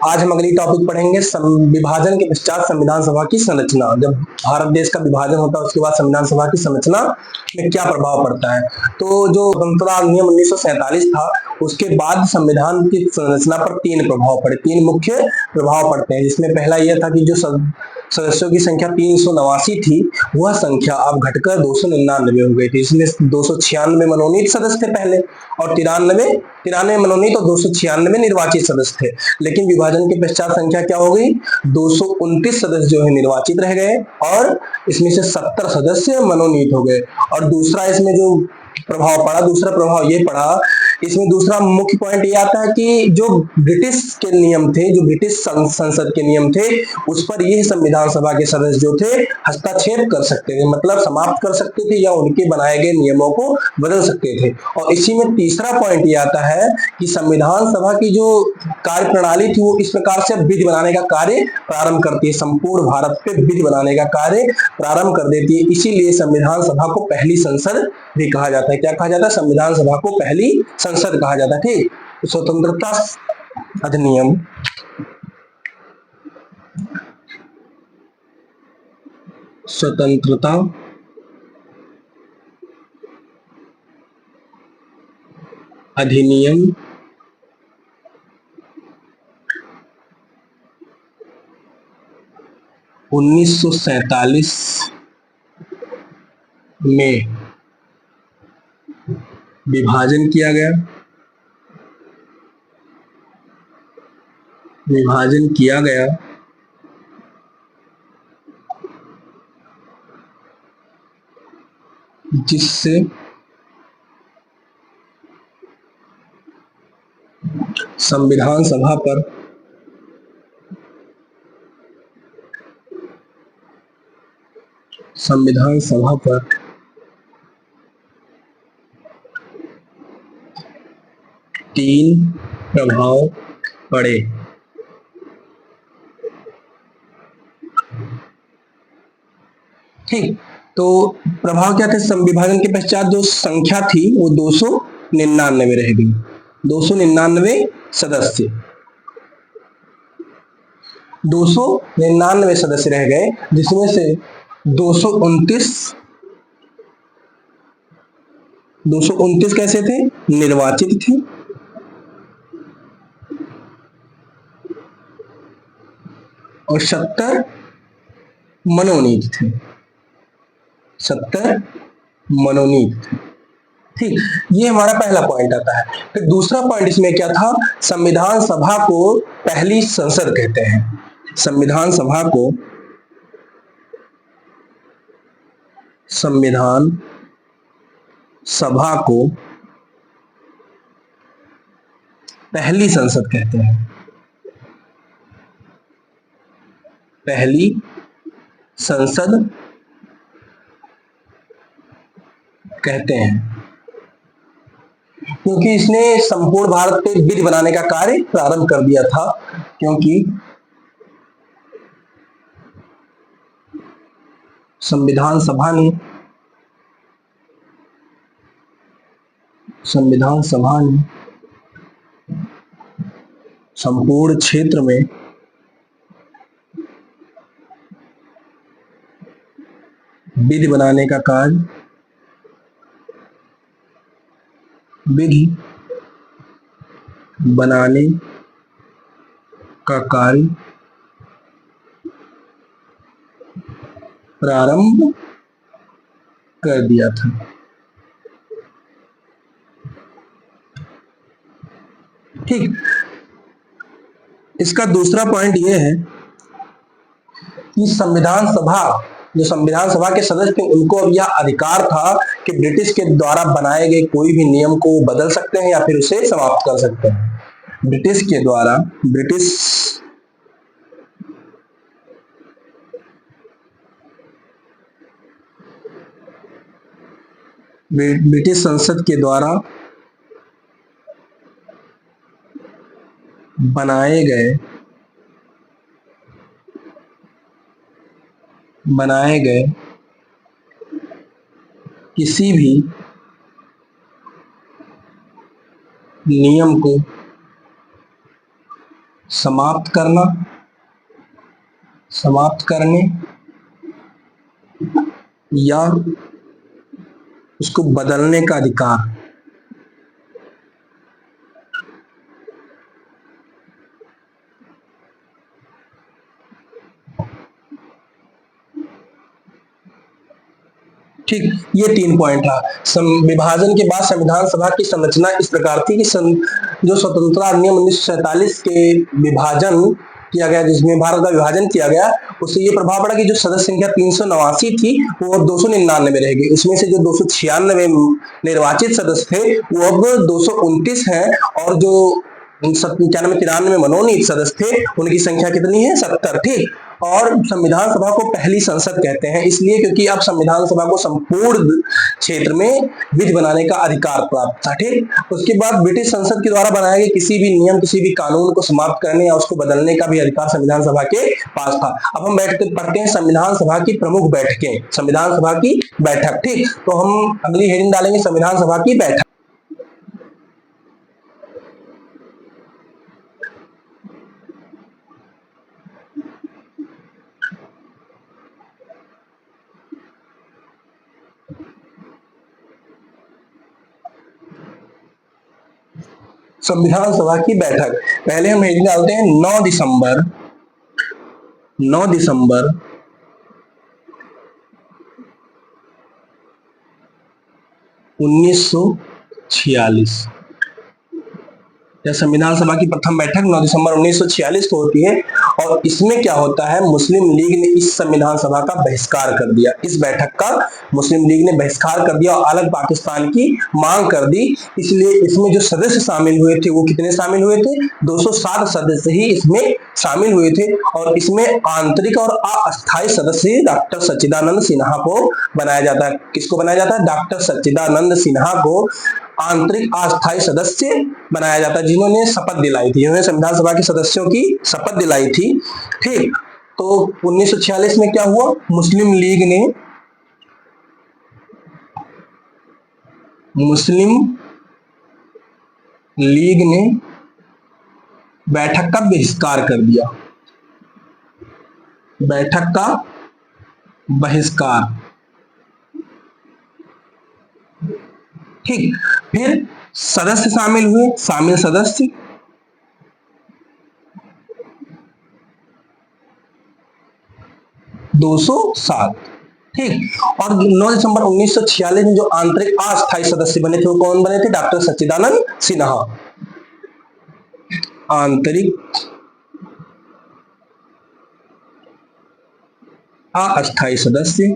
आज हम अगली टॉपिक पढ़ेंगे विभाजन के पश्चात संविधान सभा की संरचना। जब भारत देश का विभाजन होता है उसके बाद संविधान सभा की संरचना में क्या प्रभाव पड़ता है। तो जो स्वतंत्रता अधिनियम 1947 था उसके बाद संविधान की संरचना पर तीन मुख्य प्रभाव पड़ते हैं, जिसमें पहला यह था कि जो सदस्यों की संख्या 389 थी वह संख्या अब घटकर 299 हो गई थी। इसमें 296 मनोनीत सदस्य थे पहले और 93 मनोनीत और 296 निर्वाचित सदस्य थे। लेकिन विभाजन के पश्चात संख्या क्या हो गई, 229 सदस्य जो है निर्वाचित रह गए और इसमें से 70 सदस्य मनोनीत हो गए। और दूसरा इसमें जो दूसरा प्रभाव ये पड़ा, इसमें दूसरा मुख्य पॉइंट ये आता है कि जो ब्रिटिश के नियम थे, जो ब्रिटिश संसद के नियम थे, उस पर यह संविधान सभा के सदस्य जो थे हस्तक्षेप कर सकते थे, मतलब समाप्त कर सकते थे या उनके बनाए गए नियमों को बदल सकते थे। और इसी में तीसरा पॉइंट ये आता है कि संविधान सभा की जो कार्य प्रणाली थी वो इस प्रकार से विधि बनाने का कार्य प्रारंभ करती है, संपूर्ण भारत पे विधि बनाने का कार्य प्रारंभ कर देती है। इसीलिए संविधान सभा को पहली संसद भी कहा जाता है। क्या कहा जाता है? संविधान सभा को पहली संसद कहा जाता है। ठीक, स्वतंत्रता अधिनियम स्वतंत्रता अधिनियम 1947 में विभाजन किया गया। जिससे संविधान सभा पर तीन प्रभाव पड़े। ठीक, तो प्रभाव क्या थे? विभाजन के पश्चात जो संख्या थी वो 299 रह गई, 299 सदस्य 299 सदस्य रह गए, जिसमें से 229 कैसे थे? निर्वाचित थे और 70 मनोनीत थे। ठीक, ये हमारा पहला पॉइंट आता है। फिर दूसरा पॉइंट इसमें क्या था? संविधान सभा को पहली संसद कहते हैं। संविधान सभा को पहली संसद कहते हैं। पहली संसद कहते हैं क्योंकि इसने संपूर्ण भारत पे विधि बनाने का कार्य प्रारंभ कर दिया था। क्योंकि संविधान सभा ने संपूर्ण क्षेत्र में विधि बनाने का कार्य प्रारंभ कर दिया था। ठीक, इसका दूसरा पॉइंट यह है कि संविधान सभा के सदस्य थे, उनको अब यह अधिकार था कि ब्रिटिश के द्वारा बनाए गए कोई भी नियम को बदल सकते हैं या फिर उसे समाप्त कर सकते हैं। ब्रिटिश संसद के द्वारा बनाए गए किसी भी नियम को समाप्त करना, समाप्त करने या उसको बदलने का अधिकार। ठीक, ये 3 पॉइंट रहा। विभाजन के बाद संविधान सभा की संरचना इस प्रकार थी कि जो स्वतंत्रता अधिनियम 1947 के विभाजन किया गया, जिसमें भारत का विभाजन किया गया, उससे ये प्रभाव पड़ा कि जो सदस्य संख्या 389 थी वो अब 299 रह गई। इसमें से जो 296 निर्वाचित सदस्य थे वो अब 229 है, और जो 95-93 मनोनीत सदस्य थे उनकी संख्या कितनी है? 70। ठीक, और संविधान सभा को पहली संसद कहते हैं इसलिए क्योंकि अब संविधान सभा को संपूर्ण क्षेत्र में विधि बनाने का अधिकार प्राप्त था। ठीक, उसके बाद ब्रिटिश संसद के द्वारा बनाए गए किसी भी नियम, किसी भी कानून को समाप्त करने या उसको बदलने का भी अधिकार संविधान सभा के पास था। अब हम पढ़ते हैं संविधान सभा की प्रमुख बैठकें, संविधान सभा की बैठक। ठीक, तो हम अगली हेडिंग डालेंगे संविधान सभा की बैठक। संविधान सभा की बैठक, पहले हम हेडिंग डालते हैं 9 दिसंबर 1946। संविधान सभा की प्रथम बैठक 9 दिसंबर 1946 को होती है, और इसमें क्या होता है? मुस्लिम लीग ने इस संविधान सभा का बहिष्कार कर दिया। इस बैठक का मुस्लिम लीग ने बहिष्कार कर दिया और अलग पाकिस्तान की मांग कर दी। इसलिए इसमें जो सदस्य शामिल हुए थे वो कितने शामिल हुए थे? 207 सदस्य ही इसमें शामिल हुए थे, और इसमें आंतरिक और अस्थायी सदस्य डॉक्टर सच्चिदानंद सिन्हा को बनाया जाता है। किसको बनाया जाता है? डॉक्टर सच्चिदानंद सिन्हा को आंतरिक अस्थायी सदस्य बनाया जाता है, जिन्होंने शपथ दिलाई थी, जिन्होंने संविधान सभा के सदस्यों की शपथ दिलाई थी। ठीक, तो 1946 में क्या हुआ? मुस्लिम लीग ने बैठक का बहिष्कार कर दिया। बैठक का बहिष्कार। ठीक, फिर सदस्य शामिल हुए, शामिल सदस्य 207। ठीक, और 9 दिसंबर 1946 में जो आंतरिक अस्थायी सदस्य बने थे वो कौन बने थे? डॉक्टर सच्चिदानंद सिन्हा। आंतरिक अस्थायी सदस्य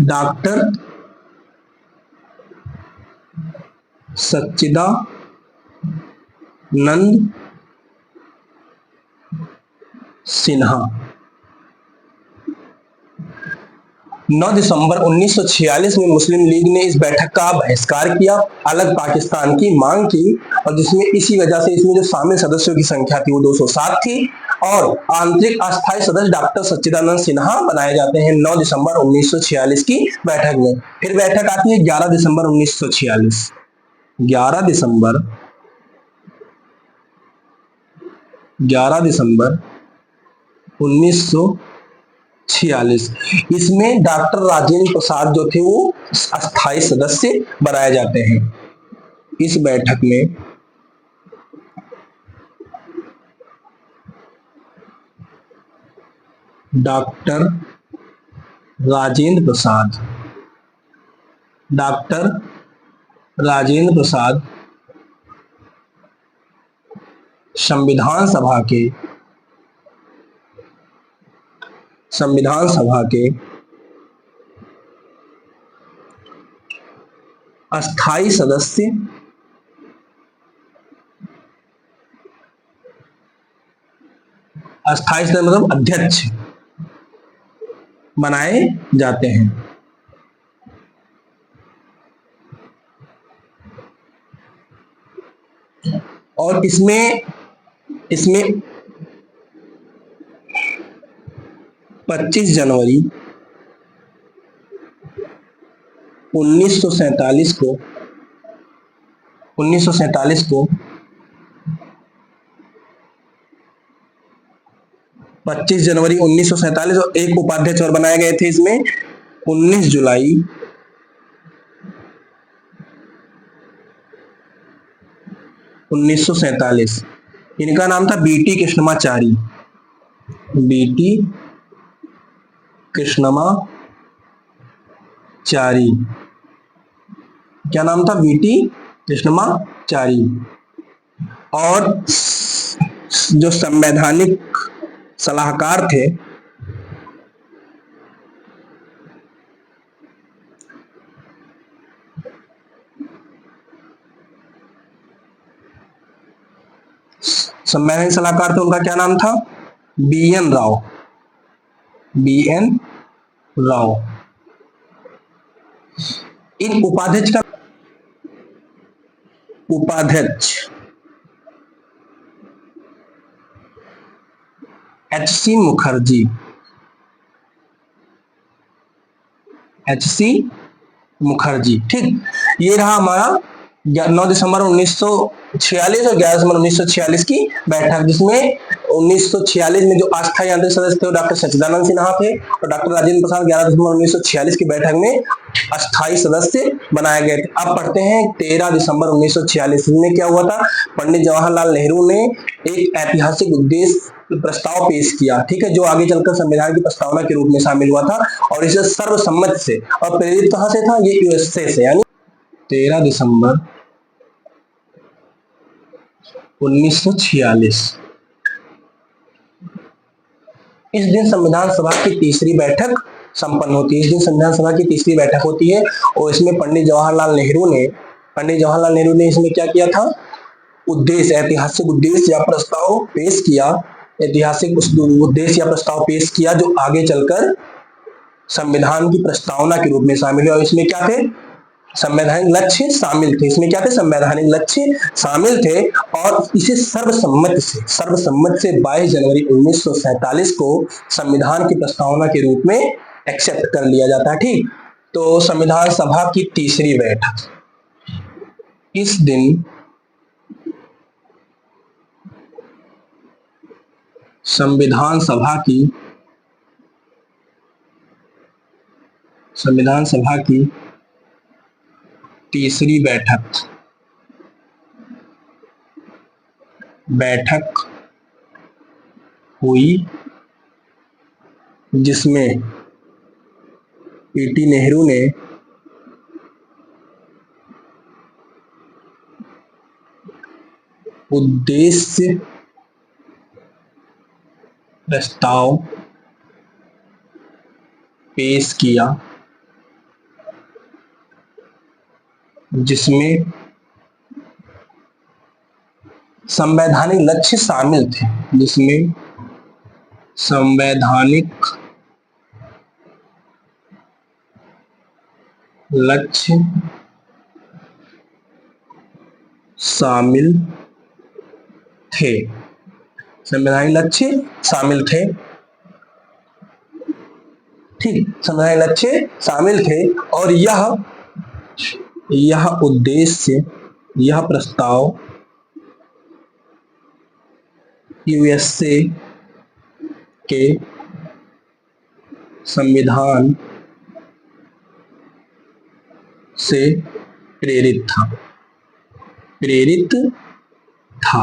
डॉक्टर सच्चिदानंद सिन्हा। 9 दिसंबर 1946 में मुस्लिम लीग ने इस बैठक का बहिष्कार किया, अलग पाकिस्तान की मांग की, और जिसमें इसी वजह से इसमें जो शामिल सदस्यों की संख्या थी वो 207 थी, और आंतरिक अस्थायी सदस्य डॉक्टर सच्चिदानंद सिन्हा बनाए जाते हैं 9 दिसंबर 1946 की बैठक में। फिर बैठक आती है 11 दिसंबर 1946। 11 दिसंबर 1946, इसमें डॉक्टर राजेंद्र प्रसाद जो थे वो अस्थायी सदस्य बनाए जाते हैं। इस बैठक में डॉक्टर राजेंद्र प्रसाद संविधान सभा के अस्थायी सदस्य मतलब अध्यक्ष बनाए जाते हैं। और इसमें 25 जनवरी 1947 को 25 जनवरी 1947 और एक उपाध्यक्ष और बनाए गए थे इसमें 19 जुलाई 1947। इनका नाम था बीटी कृष्णमाचारी। बीटी कृष्णमाचारी, क्या नाम था? बीटी कृष्णमाचारी। और जो संवैधानिक सलाहकार थे उनका क्या नाम था? बीएन राव। बीएन राव। इन उपाध्यक्ष का उपाध्यक्ष एचसी मुखर्जी। एचसी मुखर्जी, ठीक। ये रहा हमारा 9 दिसंबर 1946 और 11 दिसंबर 1946 की बैठक, जिसमें 1946 में जो अस्थायी आंतरिक सदस्य थे वो डॉक्टर सच्चिदानंद सिन्हा थे और डॉक्टर राजेंद्र प्रसाद 11 दिसंबर 1946 की बैठक में अस्थायी सदस्य बनाए गए थे। अब पढ़ते हैं 13 दिसंबर 1946 में क्या हुआ था। पंडित जवाहरलाल नेहरू ने एक ऐतिहासिक उद्देश्य प्रस्ताव पेश किया, ठीक है, जो आगे चलकर संविधान की प्रस्तावना के रूप में शामिल हुआ था और इसे सर्वसम्मति से, और प्रेरित कहां से था? ये यूएसए से। यानी 13 दिसंबर 1946 इस दिन संविधान सभा की तीसरी बैठक संपन्न होती है। इस दिन संविधान सभा की तीसरी बैठक होती है और इसमें पंडित जवाहरलाल नेहरू ने इसमें क्या किया था? उद्देश्य, ऐतिहासिक उद्देश्य या प्रस्ताव पेश किया। ऐतिहासिक उद्देश्य या प्रस्ताव पेश किया जो आगे चलकर संविधान की प्रस्तावना के रूप में शामिल हुआ। और इसमें क्या थे? संवैधानिक लक्ष्य शामिल थे। इसमें क्या थे? संवैधानिक लक्ष्य शामिल थे और इसे सर्वसम्मति से 22 जनवरी 1947 को संविधान की प्रस्तावना के रूप में एक्सेप्ट कर लिया जाता है, ठीक। तो संविधान सभा की तीसरी बैठक, इस दिन संविधान सभा की तीसरी बैठक हुई, जिसमें पीटी नेहरू ने उद्देश्य प्रस्ताव पेश किया, जिसमें संवैधानिक लक्ष्य शामिल थे। संवैधानिक लक्ष्य शामिल थे, ठीक। संवैधानिक लक्ष्य शामिल थे और यह उद्देश्य, यह प्रस्ताव यूएसए के संविधान से प्रेरित था,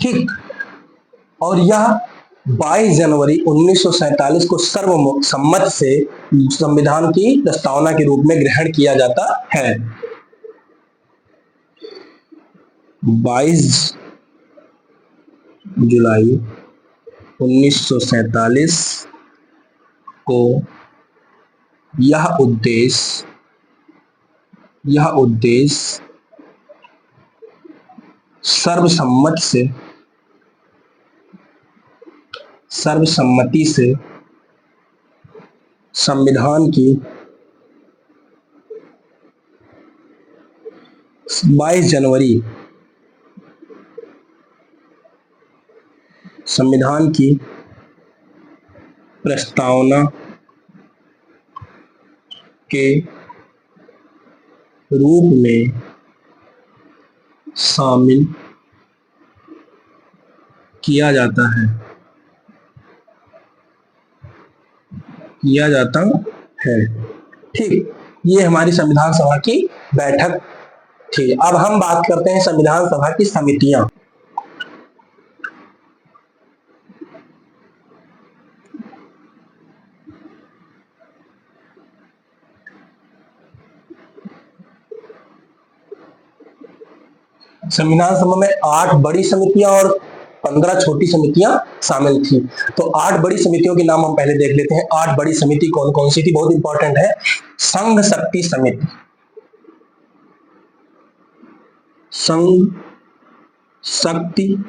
ठीक। और यह 22 जनवरी 1947 को सर्वसम्मति से संविधान की प्रस्तावना के रूप में ग्रहण किया जाता है। 22 जुलाई 1947 को यह उद्देश्य सर्वसम्मति से संविधान की 22 जनवरी संविधान की प्रस्तावना के रूप में शामिल किया जाता है, ठीक। ये हमारी संविधान सभा की बैठक थी। अब हम बात करते हैं संविधान सभा की समितियां। संविधान सभा में 8 बड़ी समितियां और 15 छोटी समितियां शामिल थी। तो 8 बड़ी समितियों के नाम हम पहले देख लेते हैं। 8 बड़ी समिति कौन कौन सी थी, बहुत इंपॉर्टेंट है। संघ शक्ति समिति, संघ शक्ति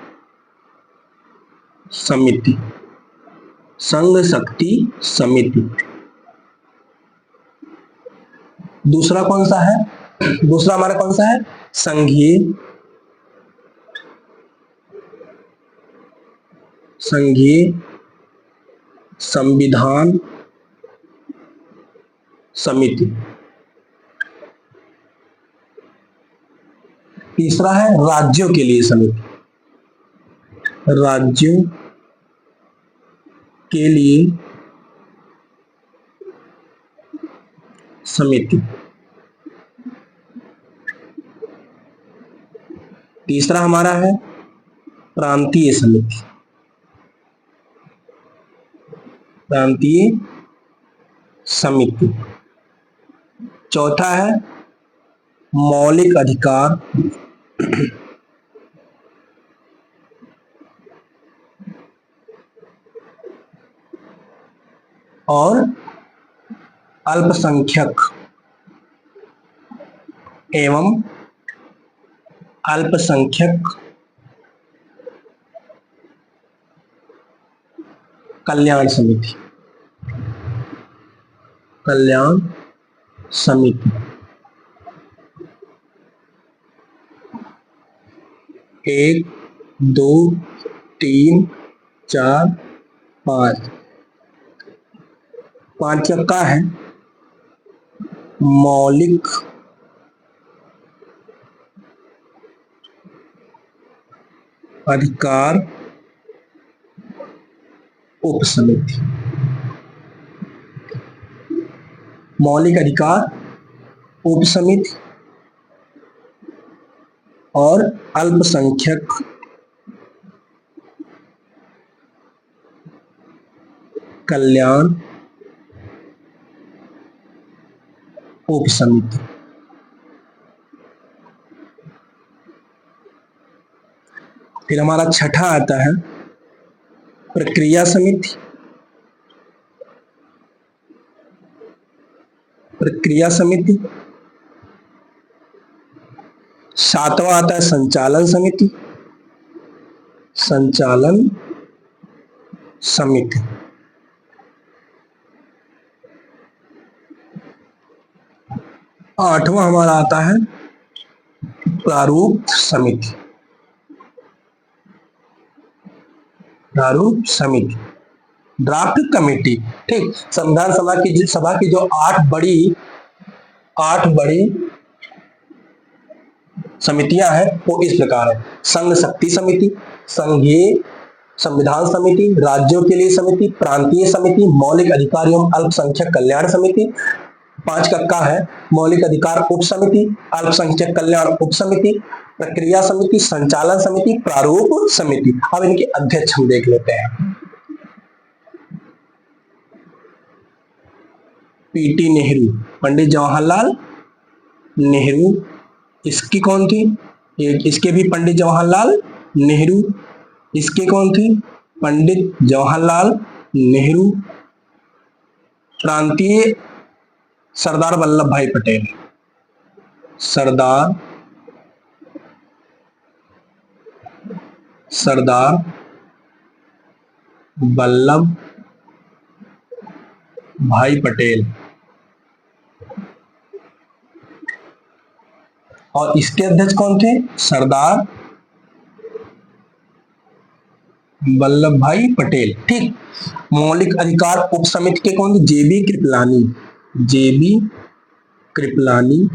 समिति, संघ शक्ति समिति। दूसरा कौन सा है, दूसरा हमारा कौन सा है, संघीय संविधान समिति। तीसरा है राज्यों के लिए समिति, राज्यों के लिए समिति। तीसरा हमारा है प्रांतीय समिति, प्रांतीय समिति। चौथा है मौलिक अधिकार और अल्पसंख्यक एवं अल्पसंख्यक कल्याण समिति, कल्याण समिति। 1 2 3 4 5 5 का है मौलिक अधिकार उप समिति, मौलिक अधिकार उप समिति और अल्पसंख्यक कल्याण उप समिति। फिर हमारा छठा आता है प्रक्रिया समिति, प्रक्रिया समिति। सातवां आता है संचालन समिति, संचालन समिति। आठवां हमारा आता है प्रारूप समिति, प्रारूप समिति, ड्राफ्ट कमेटी। ठीक, संविधान सभा की जो 8 बड़ी समितियां हैं वो इस प्रकार है। संघ शक्ति समिति, संघीय संविधान समिति, राज्यों के लिए समिति, प्रांतीय समिति, मौलिक अधिकार एवं अल्पसंख्यक कल्याण समिति। 5 का है मौलिक अधिकार उप समिति, अल्पसंख्यक कल्याण उप समिति, प्रक्रिया समिति, संचालन समिति, प्रारूप समिति। अब इनके अध्यक्ष हम देख लेते हैं। पीटी नेहरू, पंडित जवाहरलाल नेहरू, इसकी कौन थी, इसके भी पंडित जवाहरलाल नेहरू। इसके कौन थी, पंडित जवाहरलाल नेहरू। प्रांतीय सरदार वल्लभ भाई पटेल, सरदार वल्लभ भाई पटेल। और इसके अध्यक्ष कौन थे, सरदार वल्लभ भाई पटेल। ठीक, मौलिक अधिकार उप समिति के कौन थे, जेबी कृपलानी, जेबी कृपलानी।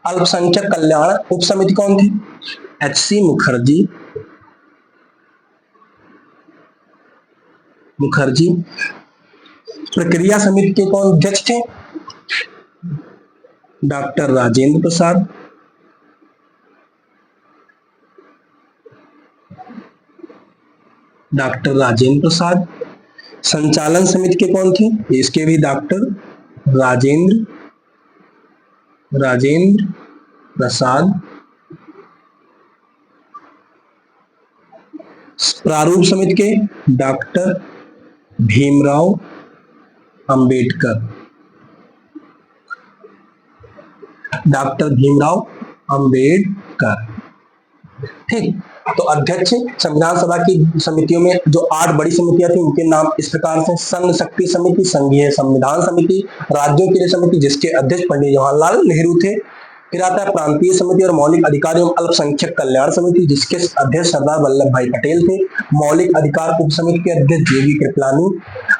अल्पसंख्यक कल्याण उप समिति कौन थी? एच.सी. मुखर्जी। प्रक्रिया समिति के कौन अध्यक्ष थे? डॉक्टर राजेंद्र प्रसाद। डॉक्टर राजेंद्र प्रसाद। संचालन समिति के कौन थे? इसके भी डॉक्टर राजेंद्र प्रसाद। प्रारूप समिति के डॉक्टर भीमराव अंबेडकर। ठीक। तो अध्यक्ष संविधान सभा की समितियों में जो 8 बड़ी समितियां थी उनके नाम इस प्रकार से: संघ शक्ति समिति, संघीय संविधान समिति, राज्यों के लिए समिति जिसके अध्यक्ष पंडित जवाहरलाल नेहरू थे। फिर आता है प्रांतीय समिति और मौलिक अधिकार एवं अल्पसंख्यक कल्याण समिति जिसके अध्यक्ष सरदार वल्लभ भाई पटेल थे। मौलिक अधिकार उप समिति के अध्यक्ष जे.बी. कृपलानी।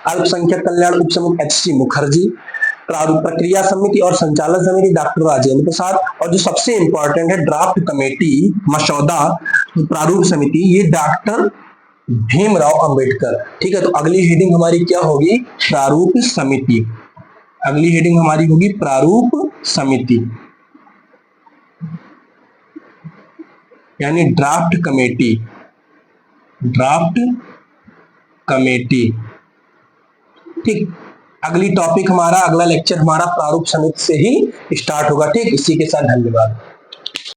अल्पसंख्यक कल्याण उप समिति एच.सी. मुखर्जी। प्रक्रिया समिति और संचालन समिति डॉक्टर राजेंद्र प्रसाद। और जो सबसे इंपॉर्टेंट है ड्राफ्ट कमेटी मसौदा प्रारूप समिति, ये डॉक्टर भीमराव अंबेडकर। ठीक है, तो अगली हेडिंग हमारी क्या होगी? प्रारूप समिति। अगली हेडिंग हमारी होगी प्रारूप समिति यानी ड्राफ्ट कमेटी। ठीक, अगली टॉपिक हमारा, अगला लेक्चर हमारा प्रारूप समिति से ही स्टार्ट होगा। ठीक, इसी के साथ धन्यवाद।